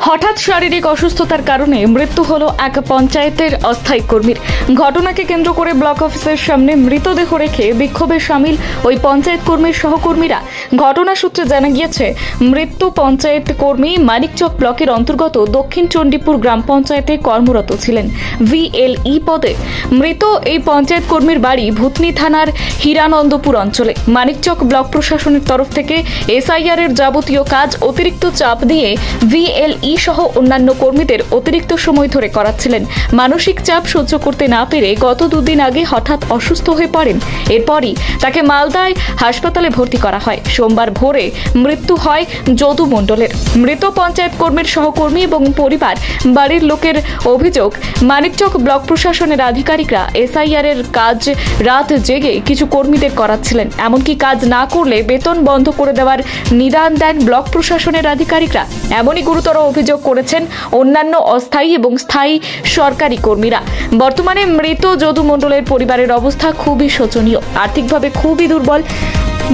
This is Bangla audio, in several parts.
হঠাৎ শারীরিক অসুস্থতার কারণে মৃত্যু হলো এক পঞ্চায়েতের অস্থায়ী কর্মীর। ঘটনাকে কেন্দ্র করে ব্লক অফিসের সামনে মৃতদেহ রেখে বিক্ষোভে সামিল ওই পঞ্চায়েত কর্মীর সহকর্মীরা। ঘটনা সূত্রে জানা গিয়েছে, মৃত্যু পঞ্চায়েত কর্মী মানিকচক ব্লকের অন্তর্গত দক্ষিণ চণ্ডীপুর গ্রাম পঞ্চায়েতে কর্মরত ছিলেন VLE পদে। মৃত এই পঞ্চায়েত কর্মীর বাড়ি ভূতনি থানার হীরানন্দপুর অঞ্চলে। মানিকচক ব্লক প্রশাসনের তরফ থেকে SIR এর যাবতীয় কাজ অতিরিক্ত চাপ দিয়ে VLE সহ অন্যান্য কর্মীদের অতিরিক্ত সময় ধরে করাচ্ছিলেন। মানসিক চাপ সহ্য করতে না পেরে গত দুদিন আগে হঠাৎ অসুস্থ হয়ে পড়েন। এরপরই তাকে মালদায় হাসপাতালে ভর্তি করা হয়। সোমবার ভোরে মৃত্যু হয় যদু মণ্ডলের। মৃত পঞ্চায়েত কর্মীর সহকর্মী এবং পরিবার বাড়ির লোকের অভিযোগ, মানিকচক ব্লক প্রশাসনের আধিকারিকরা SIR এর কাজ রাত জেগে কিছু কর্মীদের করাচ্ছিলেন। এমনকি কাজ না করলে বেতন বন্ধ করে দেওয়ার নিদান দেন ব্লক প্রশাসনের আধিকারিকরা। এমনই গুরুতর অভিযোগ করেছেন অন্যান্য অস্থায়ী এবং স্থায়ী সরকারি কর্মীরা। বর্তমানে মৃত যদু মণ্ডলের পরিবারের অবস্থা খুবই শোচনীয়, আর্থিকভাবে খুবই দুর্বল।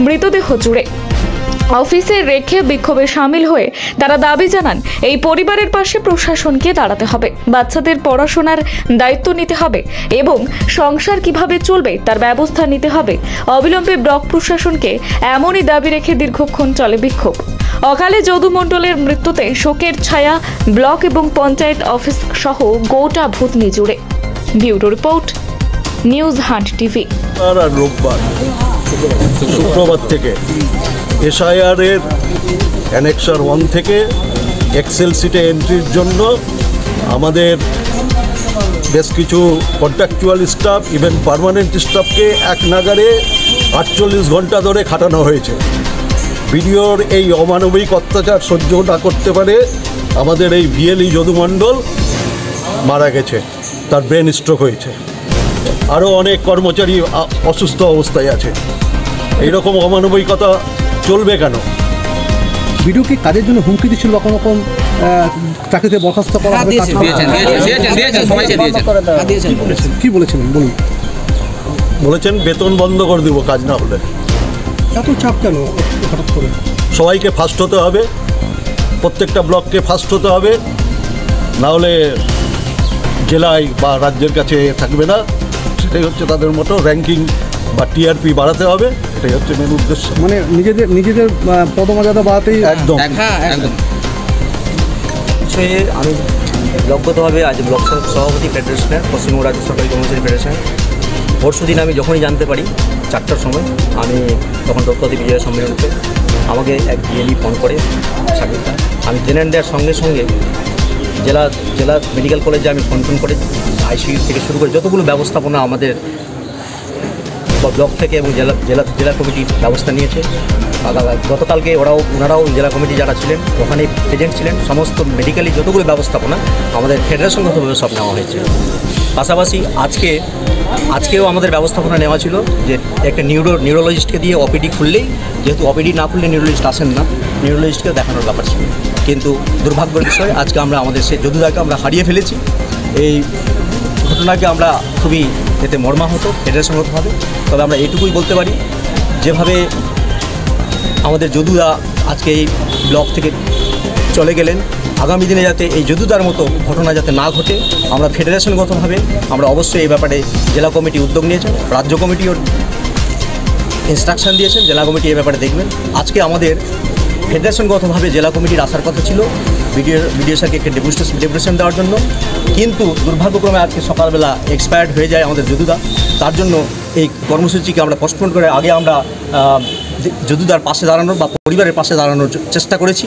মৃতদেহ জুড়ে অফিসে রেখে বিক্ষোভে সামিল হয়ে তারা দাবি জানান, এই পরিবারের পাশে প্রশাসনকে দাঁড়াতে হবে, বাচ্চাদের পড়াশোনার দায়িত্ব নিতে হবে এবং সংসার কিভাবে চলবে তার ব্যবস্থা নিতে হবে। অবিলম্বে ব্লক প্রশাসনকে এমনই দাবি রেখে দীর্ঘক্ষণ চলে বিক্ষোভ। অকালে যদু মণ্ডলের মৃত্যুতে শোকের ছায়া ব্লক এবং পঞ্চায়েত অফিস সহ গোটা ভূতনি জুড়ে। Bureau report, news hunt TV. রোববার শুক্রবার থেকে SIR এর অ্যানেক্সার 1 থেকে এক্সেল সিটে এন্ট্রির জন্য আমাদের বেশ কিছু কন্ট্রাকচুয়াল স্টাফ, ইভেন পার্মানেন্ট স্টাফকে এক নাগারে 48 ঘন্টা ধরে খাটানো হয়েছে। ভিডিওর এই অমানবিক অত্যাচার সহ্য না করতে পারে আমাদের এই VLE যদু মণ্ডল মারা গেছে, তার ব্রেন স্ট্রোক হয়েছে। আরও অনেক কর্মচারী অসুস্থ অবস্থায় আছে। এইরকম অমানবিকতা চলবে কেন? ভিডিও কি কাজের জন্য হুমকি দিচ্ছিল বা কোনো রকম চাকরিতে বরখাস্ত করা হবে? কি বলেছিলেন বলুন? বলেছেন বেতন বন্ধ করে দেবো কাজ না হলে। এত চাপ কেন হঠাৎ করে? সবাইকে ফার্স্ট হতে হবে, প্রত্যেকটা ব্লককে ফার্স্ট হতে হবে, না হলে জেলায় বা রাজ্যের কাছে থাকবে না। সেটাই হচ্ছে তাদের মতো, র্যাঙ্কিং বা TRP বাড়াতে হবে, এটাই হচ্ছে মেন উদ্দেশ্য। মানে নিজেদের পদমর্যাদা বাড়াতেই একদম একদম। আমি ব্লকগতভাবে আজ ব্লক সভাপতি ফেডারেশনের, পশ্চিমবঙ্গ রাজ্য সরকারি কর্মচারী ফেডারেশন। পরশু দিন আমি যখনই জানতে পারি 4টার সময়, আমি তখন দপ্তরপতি বিজয় সম্মেলনকে আমাকে এক VLE ফোন করে সাক্ষীটা। আমি জেনে দেওয়ার সঙ্গে সঙ্গে জেলা মেডিকেল কলেজে আমি ফোন করে ICU থেকে শুরু করে যতগুলো ব্যবস্থাপনা আমাদের ব্লক থেকে এবং জেলা কমিটি ব্যবস্থা নিয়েছে। গতকালকে ওনারাও জেলা কমিটি যারা ছিলেন ওখানে প্রেজেন্ট ছিলেন। সমস্ত মেডিকেলি যতগুলো ব্যবস্থাপনা আমাদের ফেডারেশনগতভাবে সব নেওয়া হয়েছে। পাশাপাশি আজকেও আমাদের ব্যবস্থাপনা নেওয়া ছিল যে একটা নিউরোলজিস্টকে দিয়ে OPD খুললেই, যেহেতু OPD না খুললে নিউরোলজিস্ট আসেন না, নিউরোলজিস্টকে দেখানোর ব্যাপার ছিল। কিন্তু দুর্ভাগ্যের বিষয় আজকে আমরা আমাদের সেই যদুদাকে আমরা হারিয়ে ফেলেছি। এই ঘটনাকে আমরা খুবই এতে মর্মাহত ফেডারেশনগতভাবে। তবে আমরা এইটুকুই বলতে পারি, যেভাবে আমাদের যদুদা আজকে এই ব্লক থেকে চলে গেলেন, আগামী দিনে যাতে এই যদুদার মতো ঘটনা যাতে না ঘটে, আমরা ফেডারেশনগতভাবে আমরা অবশ্যই এই ব্যাপারে জেলা কমিটি উদ্যোগ নিয়েছেন, রাজ্য কমিটিও ইনস্ট্রাকশন দিয়েছেন, জেলা কমিটি এই ব্যাপারে দেখবেন। আজকে আমাদের ফেডারেশনগতভাবে জেলা কমিটির আসার কথা ছিল বিডিও স্যারকে একটা ডেপুটেশন দেওয়ার জন্য, কিন্তু দুর্ভাগ্যক্রমে আজকে সকালবেলা এক্সপায়ার্ড হয়ে যায় আমাদের যদুদা। তার জন্য এই কর্মসূচিকে আমরা পোস্টপোন করে আগে আমরা যদুদার পাশে দাঁড়ানোর বা পরিবারের পাশে দাঁড়ানোর চেষ্টা করেছি।